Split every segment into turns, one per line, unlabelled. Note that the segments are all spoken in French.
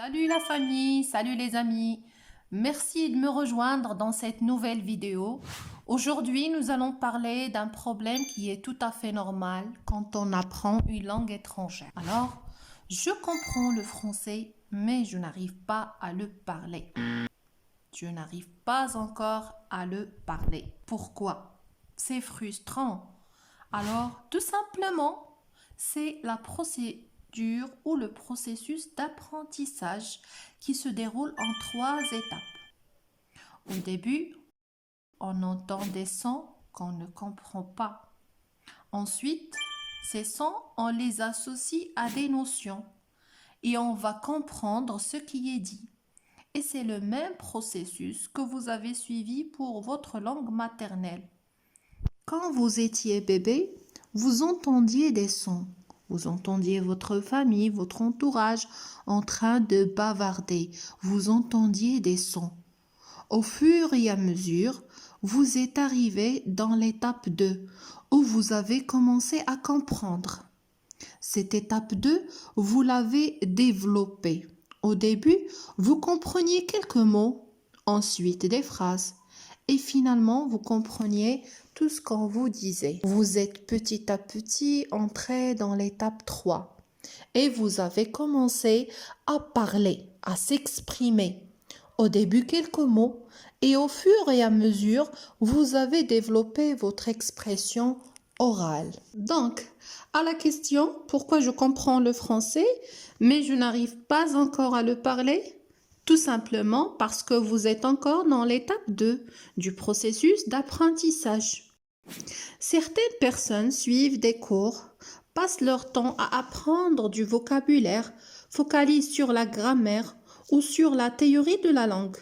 Salut la famille, salut les amis. Merci de me rejoindre dans cette nouvelle vidéo. Aujourd'hui, nous allons parler d'un problème qui est tout à fait normal quand on apprend une langue étrangère. Alors, je comprends le français, mais je n'arrive pas à le parler. Je n'arrive pas encore à le parler. Pourquoi? C'est frustrant. Alors, tout simplement, c'est la procédure ou le processus d'apprentissage qui se déroule en 3 étapes. Au début, on entend des sons qu'on ne comprend pas. Ensuite, ces sons, on les associe à des notions et on va comprendre ce qui est dit. Et c'est le même processus que vous avez suivi pour votre langue maternelle. Quand vous étiez bébé, vous entendiez des sons. Vous entendiez votre famille, votre entourage en train de bavarder. Vous entendiez des sons. Au fur et à mesure, vous êtes arrivé dans l'étape 2, où vous avez commencé à comprendre. Cette étape 2, vous l'avez développée. Au début, vous compreniez quelques mots, ensuite des phrases, et finalement, vous compreniez tout ce qu'on vous disait. Vous êtes petit à petit entré dans l'étape 3 et vous avez commencé à parler, à s'exprimer. Au début, quelques mots et au fur et à mesure, vous avez développé votre expression orale. Donc, à la question « Pourquoi je comprends le français, mais je n'arrive pas encore à le parler ?» Tout simplement parce que vous êtes encore dans l'étape 2 du processus d'apprentissage. Certaines personnes suivent des cours, passent leur temps à apprendre du vocabulaire, focalisent sur la grammaire ou sur la théorie de la langue.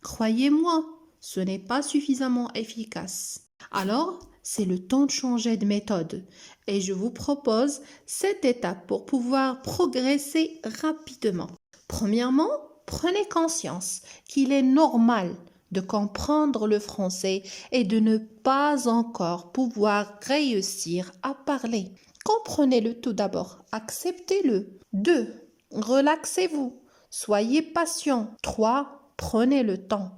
Croyez-moi, ce n'est pas suffisamment efficace. Alors, c'est le temps de changer de méthode et je vous propose cette étape pour pouvoir progresser rapidement. Premièrement, prenez conscience qu'il est normal de comprendre le français et de ne pas encore pouvoir réussir à parler. Comprenez-le tout d'abord, acceptez-le. 2. Relaxez-vous, soyez patient. 3. Prenez le temps.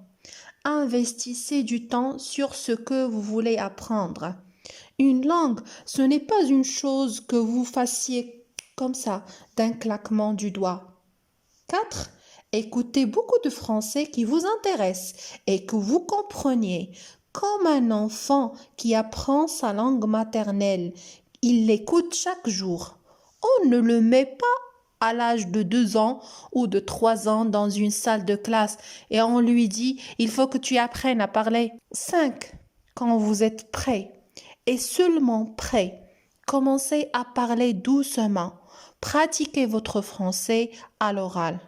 Investissez du temps sur ce que vous voulez apprendre. Une langue, ce n'est pas une chose que vous fassiez comme ça, d'un claquement du doigt. 4. Écoutez beaucoup de français qui vous intéressent et que vous compreniez. Comme un enfant qui apprend sa langue maternelle, il l'écoute chaque jour. On ne le met pas à l'âge de 2 ans ou de 3 ans dans une salle de classe et on lui dit « il faut que tu apprennes à parler ». 5. Quand vous êtes prêt et seulement prêt, commencez à parler doucement. Pratiquez votre français à l'oral.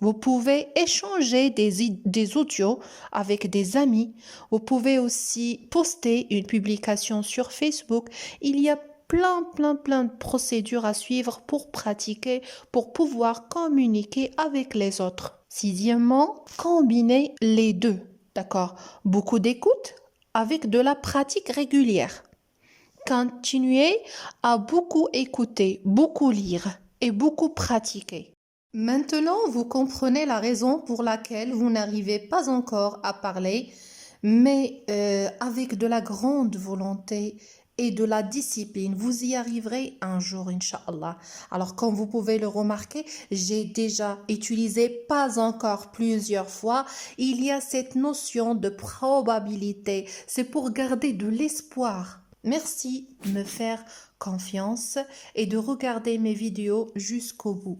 Vous pouvez échanger des audios avec des amis. Vous pouvez aussi poster une publication sur Facebook. Il y a plein de procédures à suivre pour pratiquer, pour pouvoir communiquer avec les autres. Sixièmement, combinez les deux. D'accord? Beaucoup d'écoute avec de la pratique régulière. Continuez à beaucoup écouter, beaucoup lire et beaucoup pratiquer. Maintenant, vous comprenez la raison pour laquelle vous n'arrivez pas encore à parler, mais avec de la grande volonté et de la discipline, vous y arriverez un jour, Inch'Allah. Alors, comme vous pouvez le remarquer, j'ai déjà utilisé pas encore plusieurs fois. Il y a cette notion de probabilité. C'est pour garder de l'espoir. Merci de me faire confiance et de regarder mes vidéos jusqu'au bout.